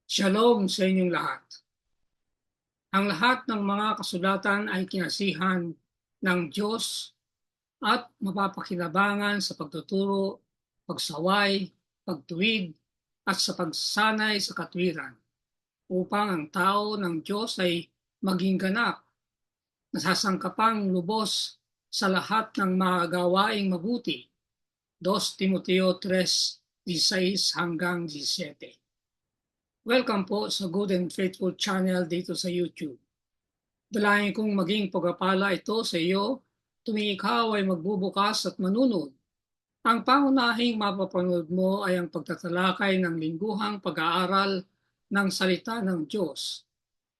Shalom sa inyong lahat. Ang lahat ng mga kasulatan ay kinasihan ng Diyos at mapapakinabangan sa pagtuturo, pagsaway, pagtuwid, at sa pagsanay sa katwiran, upang ang tao ng Diyos ay maging ganap, nasasangkapang lubos sa lahat ng mga gawaing mabuti. 2 Timoteo 3:16 hanggang 17. Welcome po sa Good and Faithful channel dito sa YouTube. Dalangin kong maging pagpapala ito sa iyo tuwing ikaw ay magbubukas at manunod. Ang pangunahing mapapanood mo ay ang pagtatalakay ng lingguhang pag-aaral ng salita ng Diyos.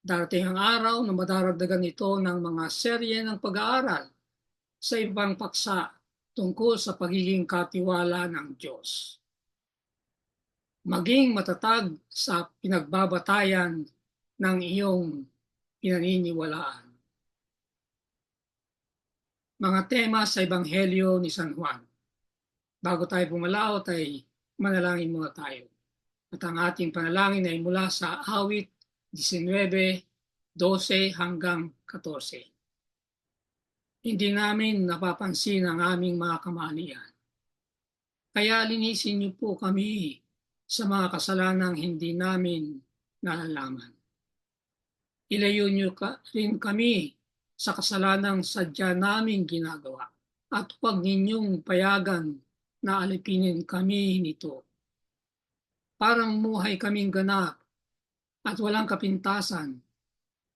Darating ang araw na madaragdagan ito ng mga serye ng pag-aaral sa ibang paksa tungkol sa pagiging katiwala ng Diyos. Maging matatag sa pinagbabatayan ng iyong pinaniniwalaan. Mga tema sa Ebanghelyo ni San Juan. Bago tayo pumalaot ay manalangin muna tayo. At ang ating panalangin ay mula sa awit 19:12 hanggang 14. Hindi namin napapansin ang aming mga kamalian. Kaya linisin niyo po kami sa mga kasalanang hindi namin nalalaman. Ilayo niyo rin kami sa kasalanang sadya naming ginagawa at huwag ninyong payagan na alipinin kami nito. Parang muhay kaming ganap at walang kapintasan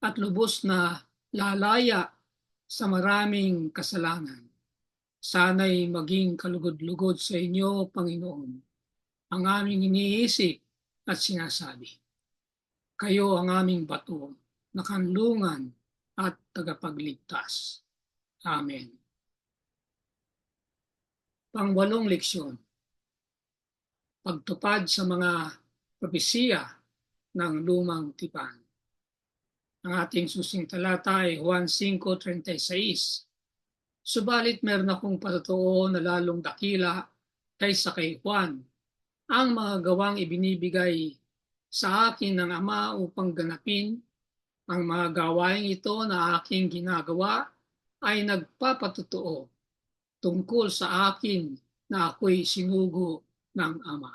at lubos na lalaya sa maraming kasalanan. Sana'y maging kalugod-lugod sa inyo, Panginoon, ang aming iniisip at sinasabi. Kayo ang aming bato, na kanlungan at tagapagligtas. Amen. Pangwalong leksyon. Pagtupad sa mga propesiya ng lumang tipan. Ang ating susing talata ay Juan 5:36. Subalit meron akong patotoo na lalong dakila kaysa kay Juan, ang mga gawang ibinibigay sa akin ng Ama upang ganapin. Ang mga gawain ito na aking ginagawa ay nagpapatotoo tungkol sa akin na ako'y sinugo ng Ama.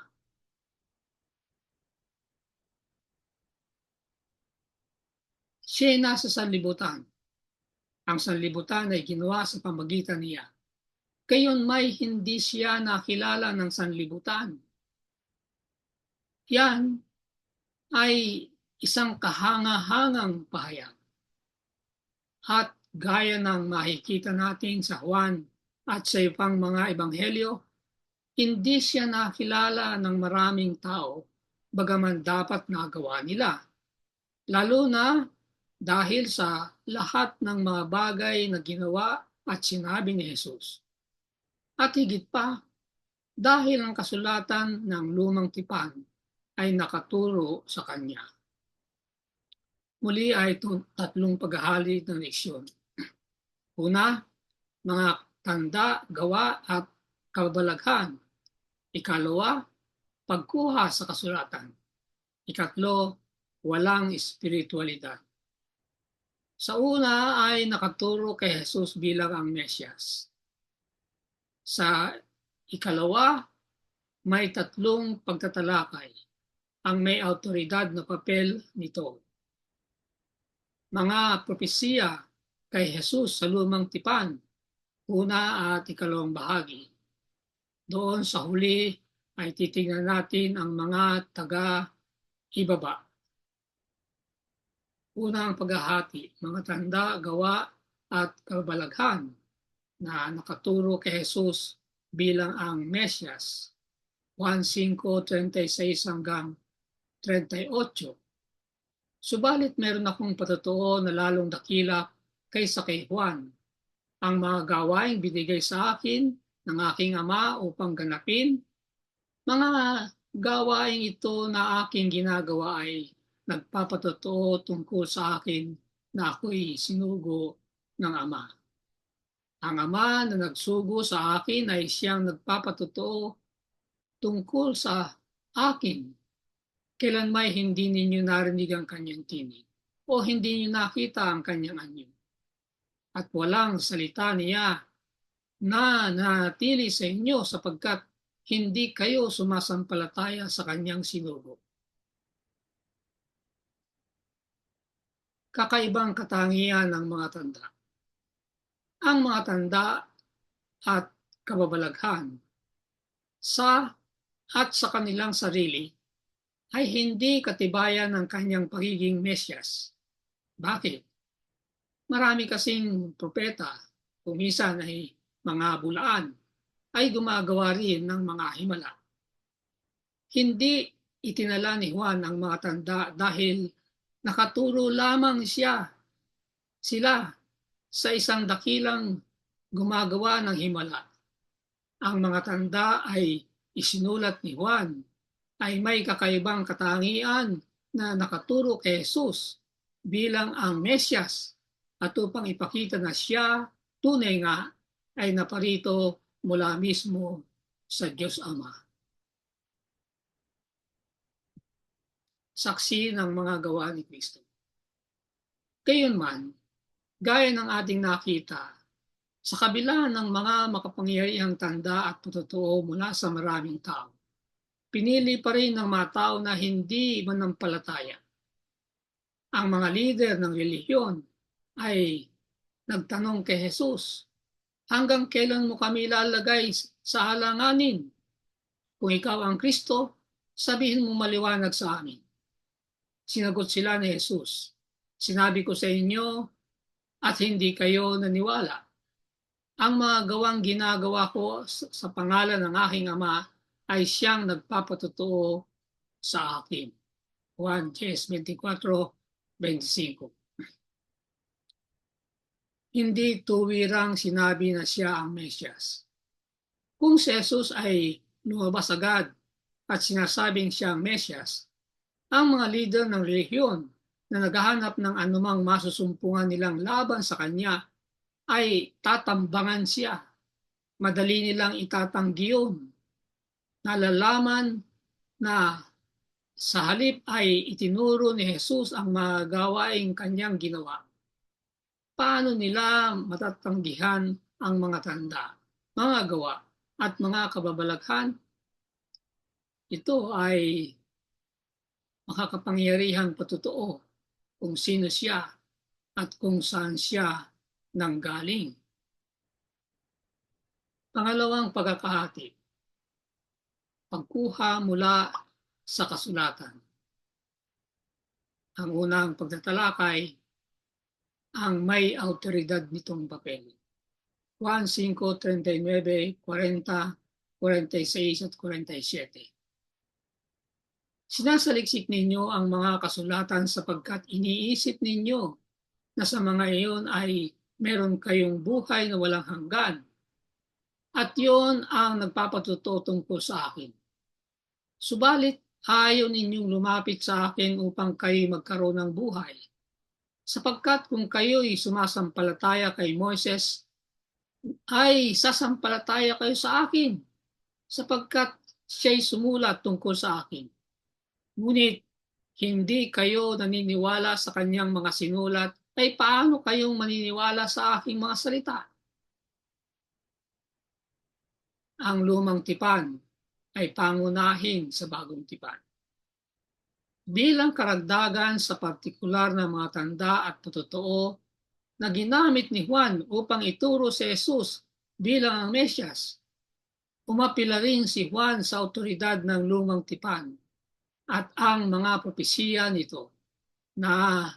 Siya ay nasa sanlibutan. Ang sanlibutan ay ginawa sa pamagitan niya. Gayon may hindi siya nakilala ng sanlibutan. Yan ay isang kahanga-hangang pahayag. At gaya ng makikita natin sa Juan at sa ibang mga ebanghelyo, hindi siya nakilala ng maraming tao, bagaman dapat nagawa nila. Lalo na dahil sa lahat ng mga bagay na ginawa at sinabi ni Jesus. At higit pa, dahil ang kasulatan ng lumang tipan ay nakaturo sa kanya. Muli ay tatlong paghahali ng leksyon. Una, mga tanda, gawa at kababalaghan. Ikalawa, pagkuha sa kasulatan. Ikatlo, walang espiritualidad. Sa una ay nakaturo kay Jesus bilang ang Mesyas. Sa ikalawa, may tatlong pagtatalakay ang may autoridad na papel nito. Mga propesiya kay Jesus sa lumang tipan, una at ikalawang bahagi. Doon sa huli ay titingnan natin ang mga taga-ibaba. Unang paghahati, mga tanda, gawa at kabalaghan na nakaturo kay Jesus bilang ang Mesyas. Juan 5:36 hanggang 38. Subalit meron akong patotoo na lalong dakila kaysa kay Juan. Ang mga gawaing binigay sa akin ng aking Ama upang ganapin, mga gawaing ito na aking ginagawa ay nagpapatotoo tungkol sa akin na ako'y sinugo ng Ama. Ang Ama na nagsugo sa akin ay siyang nagpapatotoo tungkol sa akin. Kailan may hindi ninyo narinig ang kanyang tinig o hindi ninyo nakita ang kanyang anyo. At walang salita niya na nanatili sa inyo sapagkat hindi kayo sumasampalataya sa kanyang sinugo. Kakaibang katangian ng mga tanda. Ang mga tanda at kababalaghan sa at sa kanilang sarili ay hindi katibayan ng kanyang pagiging Mesyas. Bakit? Marami kasing propeta, kumisan ay mga bulaan, ay gumagawa rin ng mga himala. Hindi itinala ni Juan ang mga tanda dahil nakaturo lamang sila sa isang dakilang gumagawa ng himala. Ang mga tanda ay isinulat ni Juan ay may kakaibang katangian na nakaturo kay Jesus bilang ang Mesyas at upang ipakita na siya tunay nga ay naparito mula mismo sa Diyos Ama. Saksi ng mga gawa ni Kristo. Gayunman, gaya ng ating nakita, sa kabila ng mga makapangyarihang tanda at patotoo mula sa maraming tao, pinili pa rin ng mga tao na hindi manampalataya. Ang mga lider ng relihiyon ay nagtanong kay Jesus, hanggang kailan mo kami lalagay sa alanganin? Kung ikaw ang Kristo, sabihin mo maliwanag sa amin. Sinagot sila ni Jesus, sinabi ko sa inyo at hindi kayo naniwala. Ang mga gawang ginagawa ko sa pangalan ng aking Ama ay siyang nagpapatotoo sa akin. Juan 10:24-25. Hindi tuwirang sinabi na siya ang Mesyas. Kung si Jesus ay lumabas agad at sinasabing siya ang Mesyas, ang mga lider ng relihiyon na naghahanap ng anumang masusumpungan nilang laban sa kanya ay tatambangan siya. Madali nilang itatanggi yun. Nalalaman na sa halip ay itinuro ni Jesus ang mga gawaing kanyang ginawa. Paano nila matatanggihan ang mga tanda, mga gawa, at mga kababalaghan? Ito ay makakapangyarihang patotoo kung sino siya at kung saan siya nanggaling. Pangalawang pagkakahati, pagkuha mula sa kasulatan. Ang unang pagtatalakay, ang may autoridad nitong papel. Juan 5:39, 40, 46 at 47. Sinasaliksik ninyo ang mga kasulatan sapagkat iniisip ninyo na sa mga iyon ay meron kayong buhay na walang hanggan. At yon ang nagpapatotoo tungkol sa akin. Subalit, ayaw ninyong lumapit sa akin upang kayo magkaroon ng buhay. Sapagkat kung kayo'y sumasampalataya kay Moises, ay sasampalataya kayo sa akin, sapagkat siya'y sumulat tungkol sa akin. Ngunit hindi kayo naniniwala sa kanyang mga sinulat, ay paano kayong maniniwala sa aking mga salita? Ang lumang tipan ay pangunahin sa bagong tipan. Bilang karagdagan sa partikular na mga tanda at patotoo na ginamit ni Juan upang ituro si Jesus bilang ang Mesyas, umapila rin si Juan sa autoridad ng lumang tipan at ang mga propesiya nito na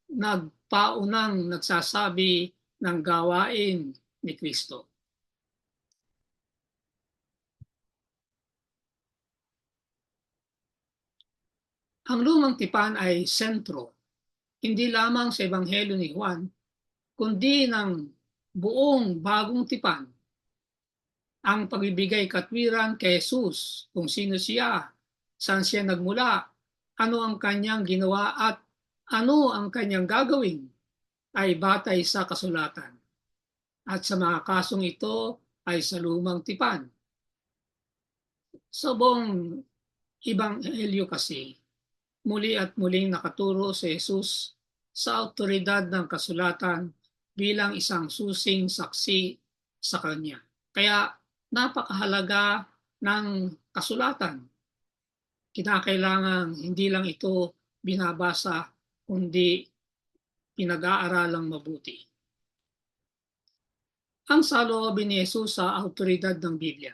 nagpaunang nagsasabi ng gawain ni Kristo. Ang lumang tipan ay sentro, hindi lamang sa Ebanghelyo ni Juan, kundi ng buong bagong tipan. Ang pagbibigay katwiran kay Jesus, kung sino siya, saan siya nagmula, ano ang kanyang ginawa at ano ang kanyang gagawin, ay batay sa kasulatan. At sa mga kasong ito ay sa lumang tipan. Sa buong Ebanghelyo kasi, Muli at muling nakaturo si Jesus sa awtoridad ng kasulatan bilang isang susing saksi sa kanya. Kaya napakahalaga ng kasulatan. Kinakailangan hindi lang ito binabasa kundi pinag-aaralang mabuti. Ang saloobin ni Jesus sa awtoridad ng Biblia.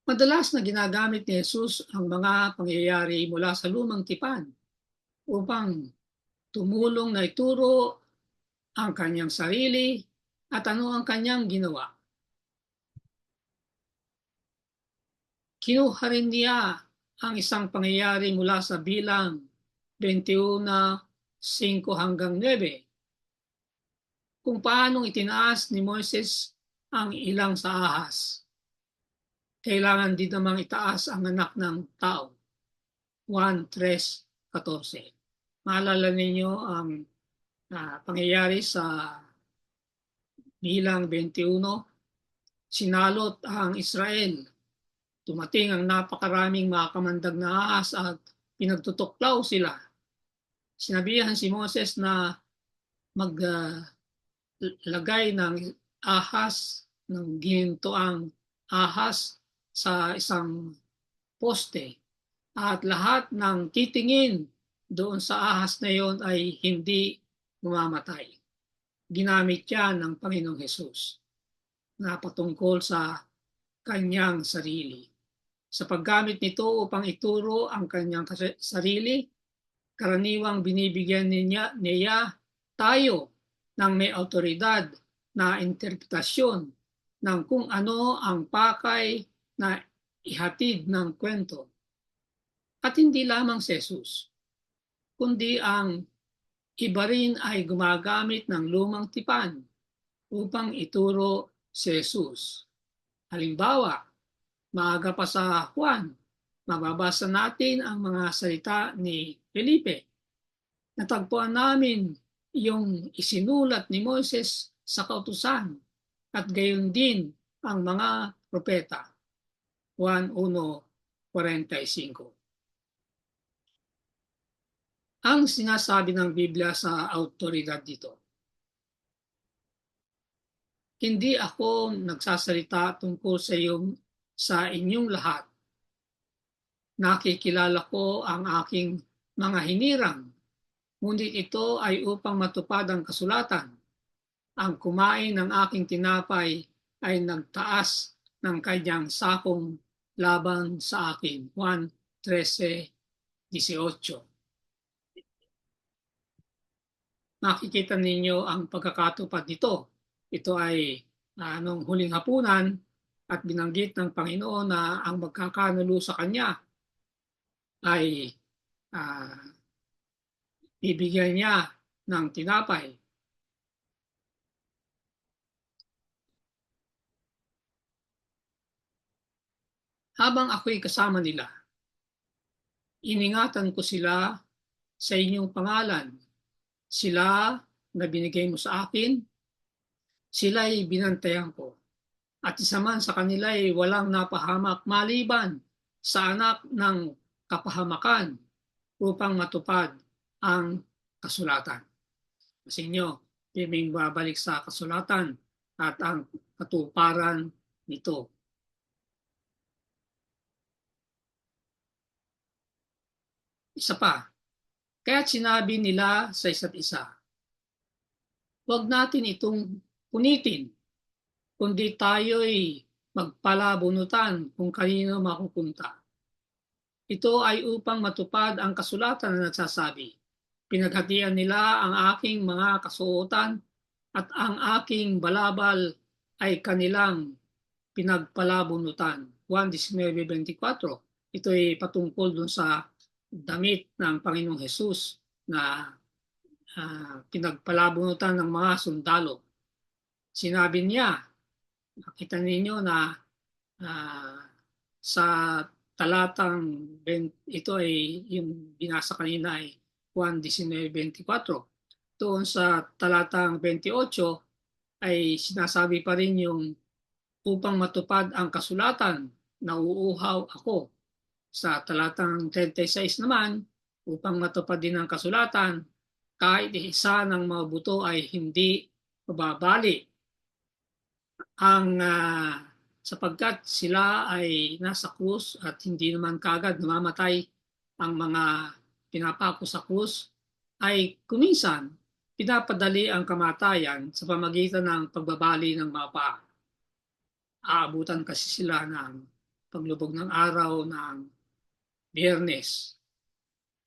Madalas na ginagamit ni Jesus ang mga pangyayari mula sa lumang tipan upang tumulong na ituro ang kanyang sarili at ano ang kanyang ginawa. Kinuha rin niya ang isang pangyayari mula sa bilang 21:5 hanggang 9 kung paanong itinaas ni Moises ang ilang sa ahas. Kailangan din namang itaas ang anak ng tao. 1:3-14. Maalala ninyo ang pangyayari sa bilang 21, sinalot ang Israel. Dumating ang napakaraming mga kamandag na ahas at pinagtutuklaw sila. Sinabihan si Moses na maglagay ng ahas, ng ginintoang ahas sa isang poste at lahat ng titingin doon sa ahas na yon ay hindi mamamatay. Ginamit yan ng Panginoong Hesus na patungkol sa kanyang sarili. Sa paggamit nito upang ituro ang kanyang sarili, karaniwang binibigyan niya tayo ng may autoridad na interpretasyon ng kung ano ang pakay na ihatid ng kwento. At hindi lamang si Jesus, kundi ang iba rin ay gumagamit ng lumang tipan upang ituro si Jesus. Halimbawa, maaga pa sa Juan, mababasa natin ang mga salita ni Felipe. Natagpuan namin yung isinulat ni Moises sa kautusan at gayon din ang mga propeta. 1:1-45. Ang sinasabi ng Biblia sa autoridad dito. Hindi ako nagsasalita tungkol sa inyong lahat. Nakikilala ko ang aking mga hinirang, ngunit ito ay upang matupad ang kasulatan. Ang kumain ng aking tinapay ay nagtaas ng kanyang sakong laban sa akin. 1:13-18. Makikita ninyo ang pagkakatupad nito. Ito ay nung huling hapunan at binanggit ng Panginoon na ang magkakanulo sa kanya ay bibigyan niya ng tinapay. Habang ako'y kasama nila, iningatan ko sila sa inyong pangalan. Sila na binigay mo sa akin, sila'y binantayan ko. At isa man sa kanila ay walang napahamak maliban sa anak ng kapahamakan upang matupad ang kasulatan. Kasi nyo, piming babalik sa kasulatan at ang katuparan nito. Isa pa, kaya't sinabi nila sa isa't isa, huwag natin itong punitin, kundi tayo'y magpalabunutan kung kanino makupunta. Ito ay upang matupad ang kasulatan na nagsasabi, pinaghatian nila ang aking mga kasuotan at ang aking balabal ay kanilang pinagpalabunutan. 1:19-24. Ito ay patungkol dun sa damit ng Panginoong Hesus na pinagpalabunutan ng mga sundalo. Sinabi niya, nakita ninyo na sa talatang ito ay yung binasa kanina ay 1:19-24. Doon sa talatang 28 ay sinasabi pa rin yung upang matupad ang kasulatan, nauuhaw ako. Sa talatang 36 naman, upang matupad din ang kasulatan, kahit isa ng mga buto ay hindi mababali sapagkat sila ay nasa krus at hindi naman kagad namamatay ang mga pinapako sa krus, ay kuminsan pinapadali ang kamatayan sa pamagitan ng pagbabali ng mga paa. Aabutan kasi sila ng paglubog ng araw ng Biyernes,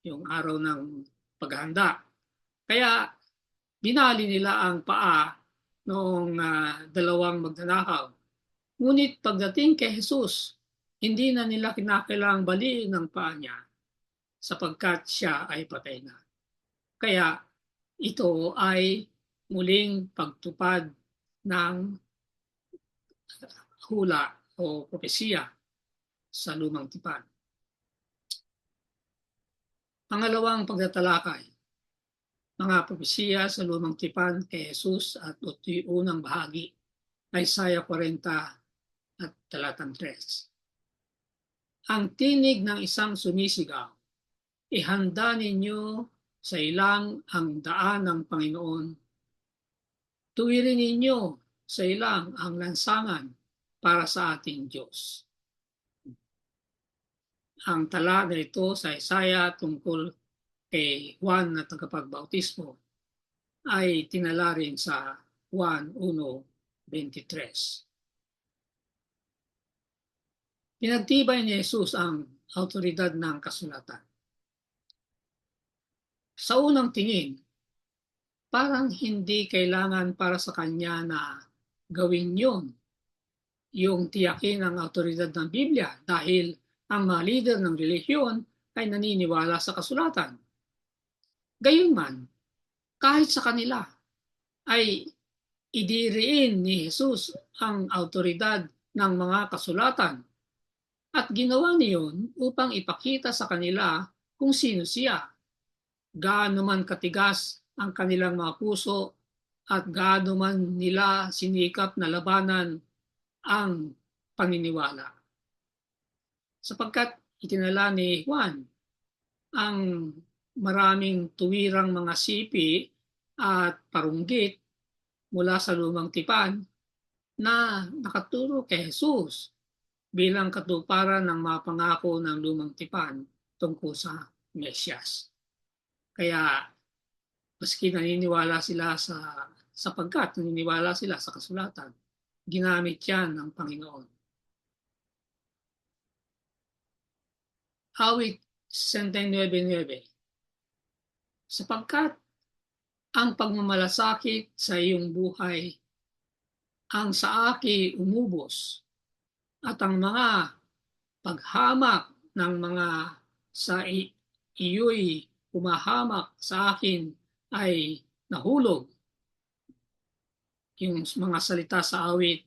yung araw ng paghahanda. Kaya binali nila ang paa noong dalawang magnanakaw. Ngunit pagdating kay Jesus, hindi na nila kinakailangang baliin ng paa niya sapagkat siya ay patay na. Kaya ito ay muling pagtupad ng hula o propesiya sa lumang tipan. Pangalawang pagtatalakay, mga propesiya sa lumang tipan kay Jesus at ito'y unang bahagi, Isaiah 40 at talatang 3. Ang tinig ng isang sumisigaw, ihanda ninyo sa ilang ang daan ng Panginoon. Tuwirin ninyo sa ilang ang lansangan para sa ating Diyos. Ang tala na ito sa Isaiah tungkol kay Juan na tagapagbautismo ay tinala rin sa Juan 1:23. Pinagtibay ni Jesus ang autoridad ng kasulatan. Sa unang tingin, parang hindi kailangan para sa kanya na gawin yun, yung tiyakin ang autoridad ng Biblia dahil ang mga leader ng relihiyon ay naniniwala sa kasulatan. Gayunman, kahit sa kanila ay idiriin ni Jesus ang autoridad ng mga kasulatan at ginawa niyon upang ipakita sa kanila kung sino siya, gaano man katigas ang kanilang mga puso at gaano man nila sinikap na labanan ang paniniwala. Sapagkat itinala ni Juan ang maraming tuwirang mga sipi at parunggit mula sa lumang tipan na nakaturo kay Jesus bilang katuparan ng mga pangako ng lumang tipan tungkol sa Mesyas. Kaya maski sapagkat naniniwala sila sa kasulatan, ginamit yan ng Panginoon. Awit 69:9. Sapagkat ang pagmamalasakit sa iyong buhay ang sa akin umubos at ang mga paghamak ng mga sa iyo'y humahamak sa akin ay nahulog. Yung mga salita sa awit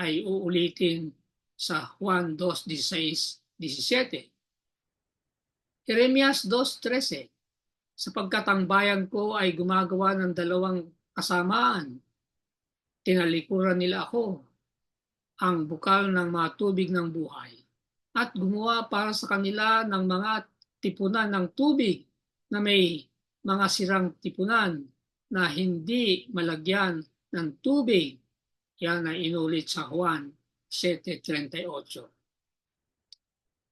ay uulitin sa Juan 2:16-17. Jeremias 2:13. Sapagkat ang bayan ko ay gumagawa ng dalawang kasamaan. Tinalikuran nila ako, ang bukal ng mga tubig ng buhay, at gumawa para sa kanila ng mga tipunan ng tubig na may mga sirang tipunan na hindi malagyan ng tubig. Yan ay inulit sa Juan 7:38.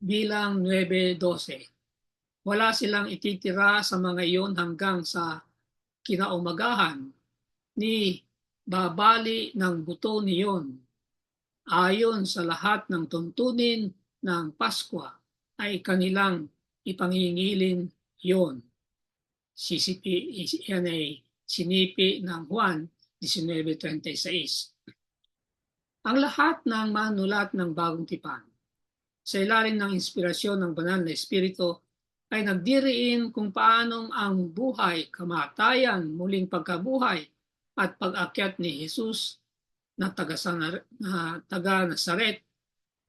Bilang 9:12. Wala silang ititira sa mga iyon hanggang sa kinaumagahan ni babali ng buto niyon. Ayon sa lahat ng tuntunin ng Paskwa ay kanilang ipangingilin yon. Yan ay sinipi ng Juan 19:36. Ang lahat ng manulat ng Bagong Tipan sa ilalim ng inspirasyon ng Banal na Espiritu ay nagdiriin kung paanong ang buhay, kamatayan, muling pagkabuhay at pag-akyat ni Jesus na taga Nazaret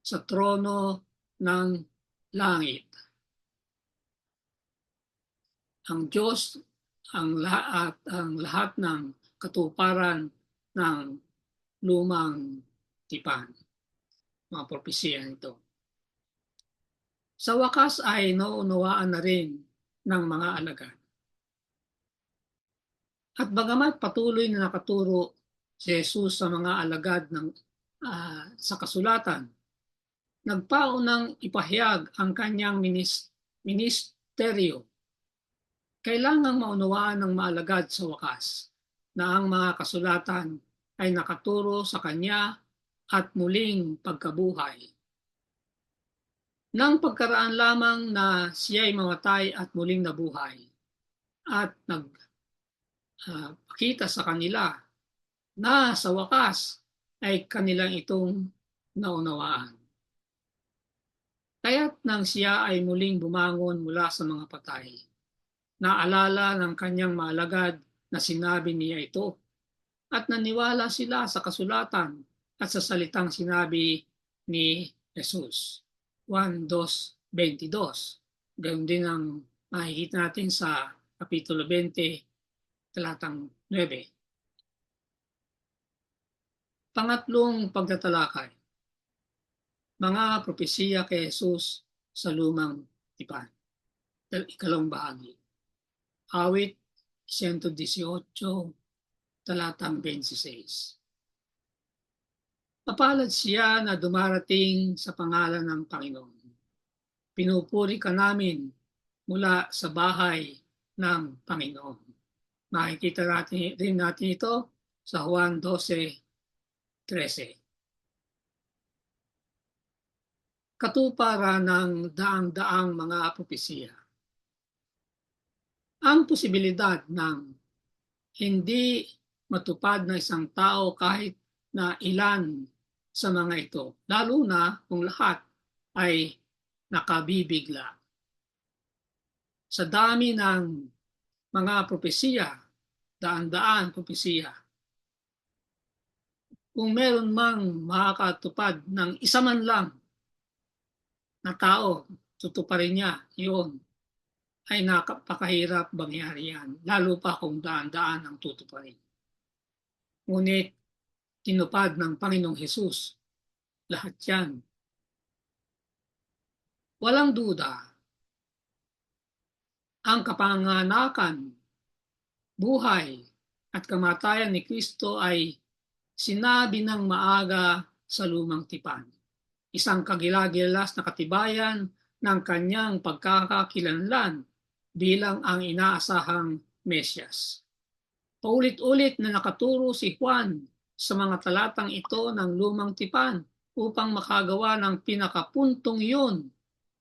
sa trono ng langit. Ang Diyos ang lahat ng katuparan ng lumang tipan. Mga propesiya nito. Sa wakas ay nauunawaan na rin ng mga alagad. At bagamat patuloy na nakaturo si Jesus sa mga alagad sa kasulatan, nagpaunang ipahayag ang kanyang ministeryo. Kailangang maunawaan ng maalagad sa wakas na ang mga kasulatan ay nakaturo sa kanya at muling pagkabuhay. Nang pagkaraan lamang na siya'y mamatay at muling nabuhay at nagpakita sa kanila na sa wakas ay kanilang itong naunawaan. Kaya't nang siya ay muling bumangon mula sa mga patay, naalala ng kanyang maalagad na sinabi niya ito at naniwala sila sa kasulatan at sa salitang sinabi ni Jesus. Juan 2:22. Ganoon din ang makikita natin sa Kapitulo 20, talatang 9. Pangatlong pagtatalakay, mga propesiya kay Jesus sa lumang tipan. Ikalawang bahagi. Awit 118, talatang 26. Mapalad siya na dumarating sa pangalan ng Panginoon. Pinupuri ka namin mula sa bahay ng Panginoon. Makikita rin natin ito sa Juan 12:13. Katuparan ng daang-daang mga propesiya. Ang posibilidad ng hindi matupad na isang tao kahit na ilan sa mga ito, lalo na kung lahat ay nakabibigla. Sa dami ng mga propesiya, daan-daan propesiya, kung meron mang makakatupad ng isa man lang na tao, tutuparin niya yun, ay napakahirap mangyari yan, lalo pa kung daan-daan ang tutuparin. Ngunit tinupad ng Panginoong Hesus lahat yan. Walang duda, ang kapanganakan, buhay at kamatayan ni Kristo ay sinabi ng maaga sa lumang tipan. Isang kagilagilas na katibayan ng kanyang pagkakakilanlan bilang ang inaasahang Mesyas. Paulit-ulit na nakaturo si Juan sa mga talatang ito ng lumang tipan upang makagawa ng pinakapuntong iyon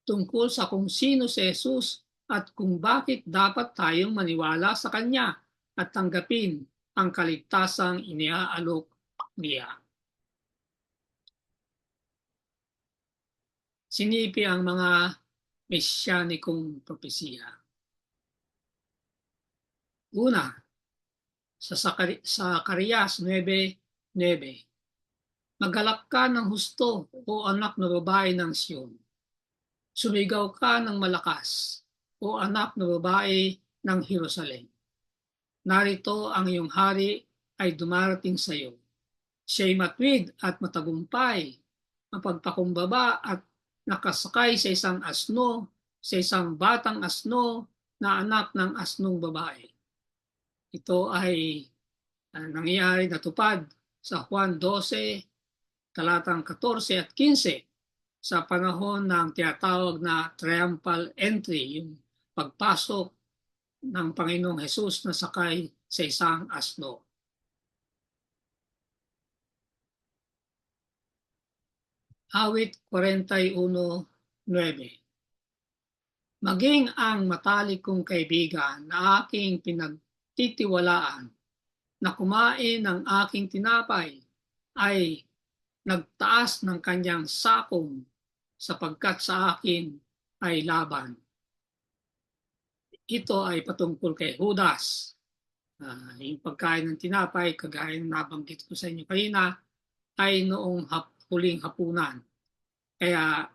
tungkol sa kung sino si Jesus at kung bakit dapat tayong maniwala sa kanya at tanggapin ang kaligtasang iniaalok niya. Sinipi ang mga mesyanikong propesiya. Una, sa Zacarias 9:9. Magalak ka ng husto o anak na babae ng Siyon. Sumigaw ka ng malakas o anak na babae ng Jerusalem. Narito ang iyong hari ay dumarating sa iyo. Siya'y matwid at matagumpay, mapagpakumbaba at nakasakay sa isang asno, sa isang batang asno na anak ng asnong babae. Ito ay nangyari natupad sa Juan 12, talatang 14 at 15 sa panahon ng tinatawag na triumphal entry, yung pagpasok ng Panginoong Hesus na sakay sa isang asno. Awit 41:9. Maging ang matalik kong kaibigan na aking pinagtitiwalaan na kumain ng aking tinapay ay nagtaas ng kanyang sakong sapagkat sa akin ay laban. Ito ay patungkol kay Judas. Yung pagkain ng tinapay, kagaya ng nabanggit ko sa inyo kanina, ay noong huling hapunan. Kaya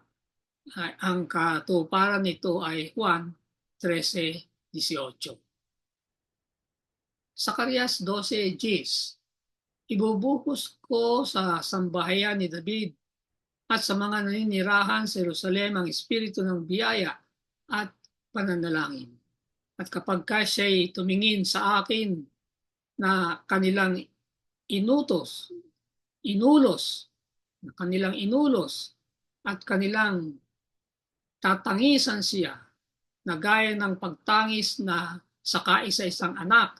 ang katuparan nito ay Juan 13:18. Zacarias 12:10. Ibubuhos ko sa sambahayan ni David at sa mga naninirahan sa Jerusalem ang espiritu ng biyaya at pananalangin. At kapag siya'y tumingin sa akin na kanilang inulos at kanilang tatangisan siya na gaya ng pagtangis na sa kaisa-isang anak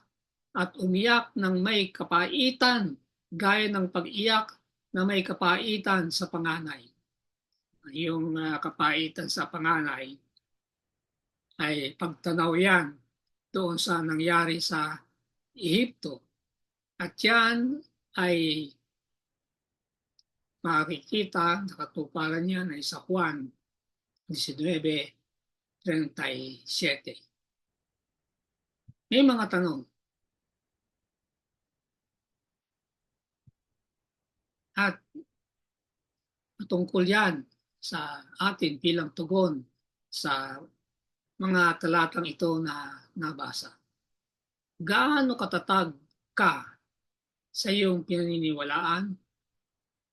at umiyak ng may kapaitan gaya ng pag-iyak na may kapaitan sa panganay. Yung kapaitan sa panganay ay pagtanaw yan doon sa nangyari sa Ehipto. At yan ay makikita, nakatuparan yan ay sa Juan 19:37. May mga tanong. At patungkol yan sa atin bilang tugon sa mga talatang ito na nabasa. Gaano katatag ka sa iyong pinaniniwalaan?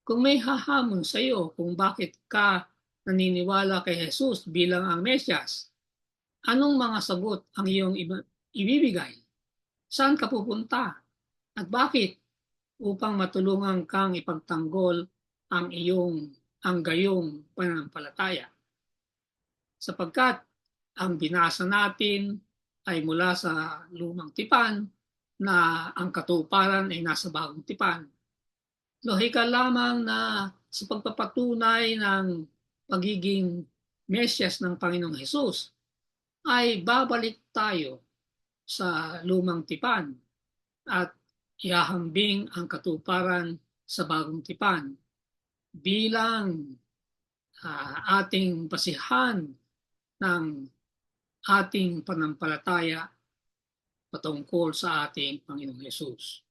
Kung may hahamon sa iyo kung bakit ka naniniwala kay Jesus bilang ang Mesyas, anong mga sagot ang iyong ibibigay? Saan ka pupunta? At bakit? Upang matulungan kang ipagtanggol ang gayong pananampalataya. Sapagkat ang binasa natin ay mula sa lumang tipan na ang katuparan ay nasa bagong tipan. Lohika lamang na sa pagpapatunay ng pagiging Mesyas ng Panginoong Hesus ay babalik tayo sa lumang tipan at ihahambing ang katuparan sa bagong tipan bilang ating basihan ng ating panampalataya patungkol sa ating Panginoong Hesus.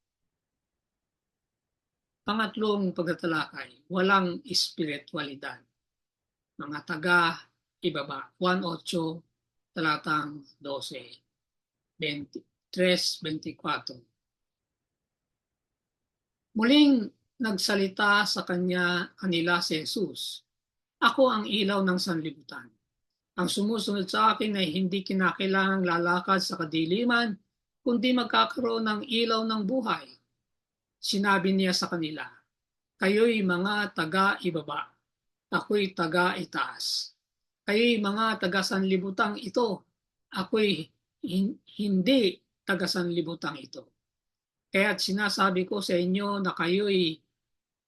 Pangatlong pagtatalakay, walang espiritualidad. Mga taga-ibaba, 1:8, talatang 12, 23-24. Muling nagsalita sa kanila si Jesus, "Ako ang ilaw ng sanlibutan. Ang sumusunod sa akin ay hindi kinakailangang lalakad sa kadiliman, kundi magkakaroon ng ilaw ng buhay." Sinabi niya sa kanila, "Kayo'y mga taga-ibaba, ako'y taga-itaas. Kayo'y mga taga-sanlibutang ito, ako'y hindi taga-sanlibutang ito. Kaya't sinasabi ko sa inyo na kayo'y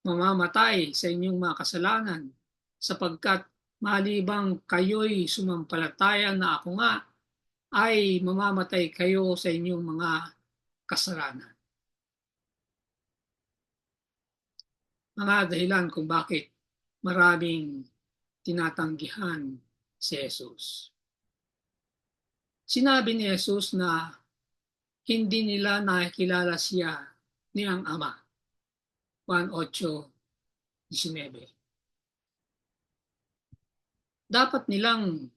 mamamatay sa inyong mga kasalanan, sapagkat malibang kayo'y sumampalataya na ako nga, ay mamamatay kayo sa inyong mga kasalanan." Mga dahilan kung bakit maraming tinatanggihan si Jesus. Sinabi ni Jesus na hindi nila nakikilala siya ni ang Ama. 1:8-19. Dapat nilang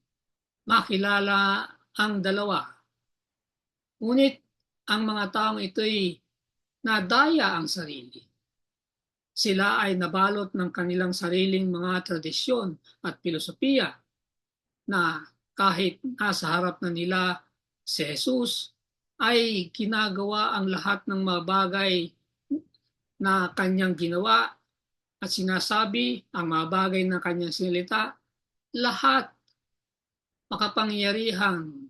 makilala ang dalawa. Ngunit ang mga taong ito'y nadaya ang sarili. Sila ay nabalot ng kanilang sariling mga tradisyon at filosofiya na kahit nasa harap na nila si Jesus ay ginagawa ang lahat ng mga bagay na kanyang ginawa at sinasabi, ang mga bagay na kanyang sinalita, lahat makapangyarihang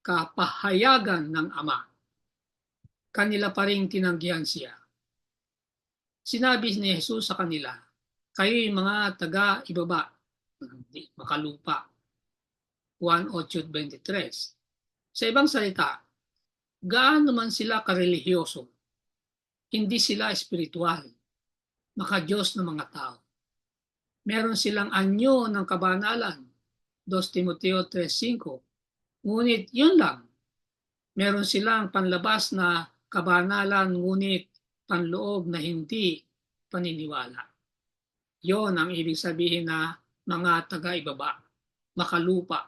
kapahayagan ng Ama. Kanila pa rin tinanggihan siya. Sinabi ni Jesus sa kanila, "Kayo'y mga taga-ibaba, makalupa." 1:8-23. Sa ibang salita, gaano man sila karelihiyoso, hindi sila espiritual, maka-Diyos ng mga tao. Meron silang anyo ng kabanalan, 2 Timoteo 3:5. Ngunit yun lang, meron silang panlabas na kabanalan, ngunit panloob na hindi paniniwala. Yon ang ibig sabihin na mga taga-ibaba, makalupa.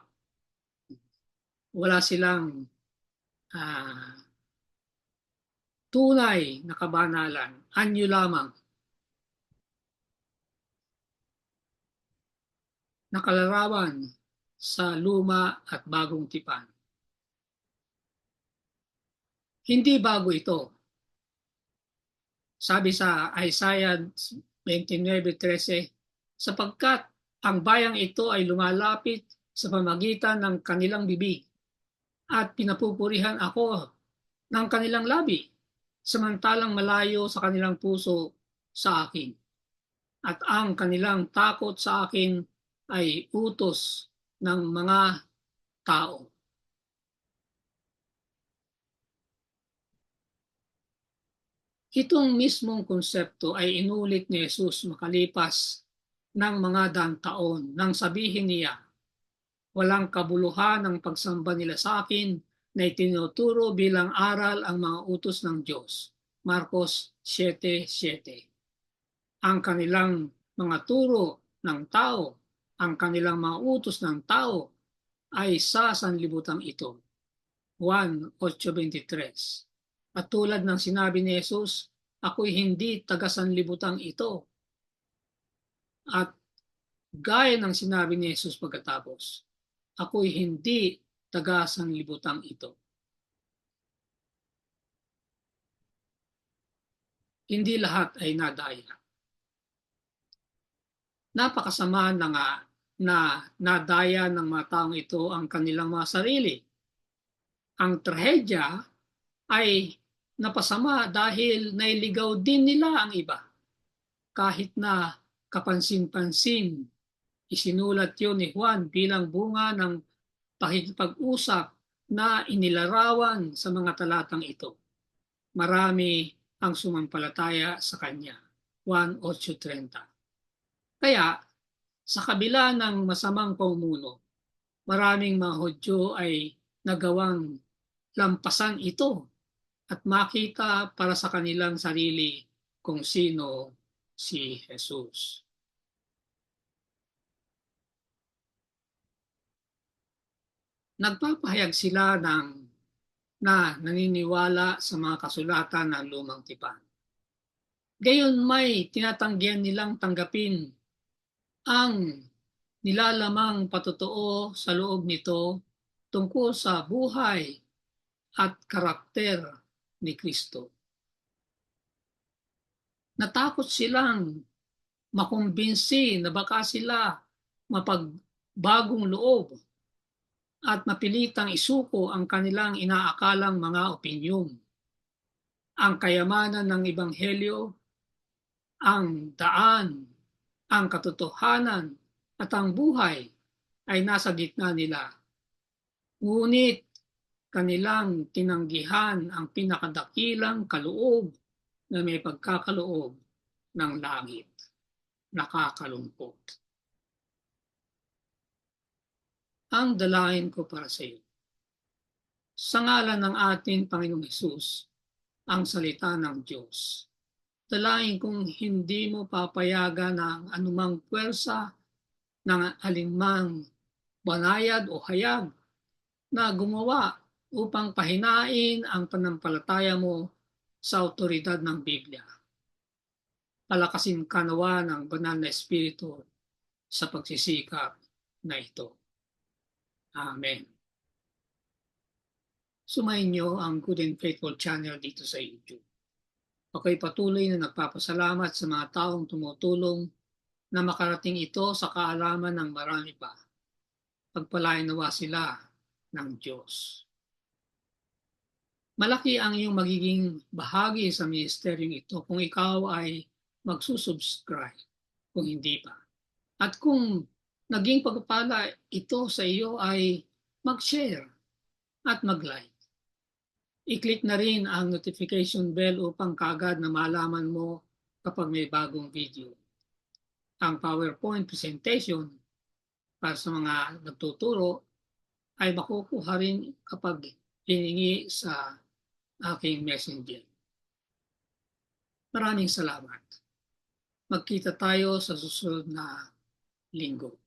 Wala silang tunay na kabanalan, anyo lamang. na kalarawan sa luma at bagong tipan. Hindi bago ito. Sabi sa Isaiah 29:13, sapagkat ang bayang ito ay lumalapit sa pamagitan ng kanilang bibig at pinapupurihan ako ng kanilang labi, samantalang malayo sa kanilang puso sa akin. At ang kanilang takot sa akin ay utos ng mga tao. Itong mismong konsepto ay inulit ni Jesus makalipas ng mga daang taon nang sabihin niya, walang kabuluhan ang pagsamba nila sa akin na itinuturo bilang aral ang mga utos ng Diyos. Marcos 7:7. Ang kanilang mga turo ng tao, ang kanilang mga utos ng tao ay sa sanlibutan ito. Juan 8:23. At tulad ng sinabi ni Jesus, ako'y hindi taga-sanlibutan ito. At gaya ng sinabi ni Jesus pagkatapos, ako'y hindi taga-sanlibutan ito. Hindi lahat ay nadaya. Napakasama na nga na nadaya ng mga taong ito ang kanilang mga sarili. Ang trahedya ay napasama dahil nailigaw din nila ang iba. Kahit na kapansin-pansin, isinulat yun ni Juan bilang bunga ng pakikipag-usap na inilarawan sa mga talatang ito. Marami ang sumampalataya sa kanya. Juan 8:30. Kaya, sa kabila ng masamang pamumuno, maraming mga Hudyo ay nagawang lampasan ito at makita para sa kanilang sarili kung sino si Jesus. Nagpapahayag sila na naniniwala sa mga kasulatan ng lumang tipan. Gayon may tinatanggihan nilang tanggapin ang nilalamang patotoo sa loob nito tungkol sa buhay at karakter ni Kristo. Natakot silang makumbinsi na baka sila mapagbagong loob at mapilitang isuko ang kanilang inaakalang mga opinyon. Ang kayamanan ng Ebanghelyo, ang daan, ang katotohanan at ang buhay ay nasa gitna nila. Ngunit kanilang tinanggihan ang pinakadakilang kaloob na may pagkakaloob ng langit. Nakakalungkot. Ang dalangin ko para sa iyo. Sa ngalan ng ating Panginoong Hesus, ang salita ng Diyos. Dalangin kong hindi mo papayagan ng anumang puwersa ng alinmang banayad o hayag na gumawa upang pahinain ang panampalataya mo sa awtoridad ng Biblia. Palakasin ka nawa ng banal na Espiritu sa pagsisikap na ito. Amen. Sumayin niyo ang Good and Faithful channel dito sa YouTube. Ako'y patuloy na nagpapasalamat sa mga taong tumutulong na makarating ito sa kaalaman ng marami pa. Pagpalain nawa sila ng Diyos. Malaki ang iyong magiging bahagi sa ministeryong ito kung ikaw ay magsusubscribe, kung hindi pa. At kung naging pagpapala ito sa iyo ay mag-share at mag-like. I-click na rin ang notification bell upang kaagad na malaman mo kapag may bagong video. Ang PowerPoint presentation para sa mga nagtuturo ay makukuha rin kapag hiningi sa aking messenger. Maraming salamat. Magkita tayo sa susunod na linggo.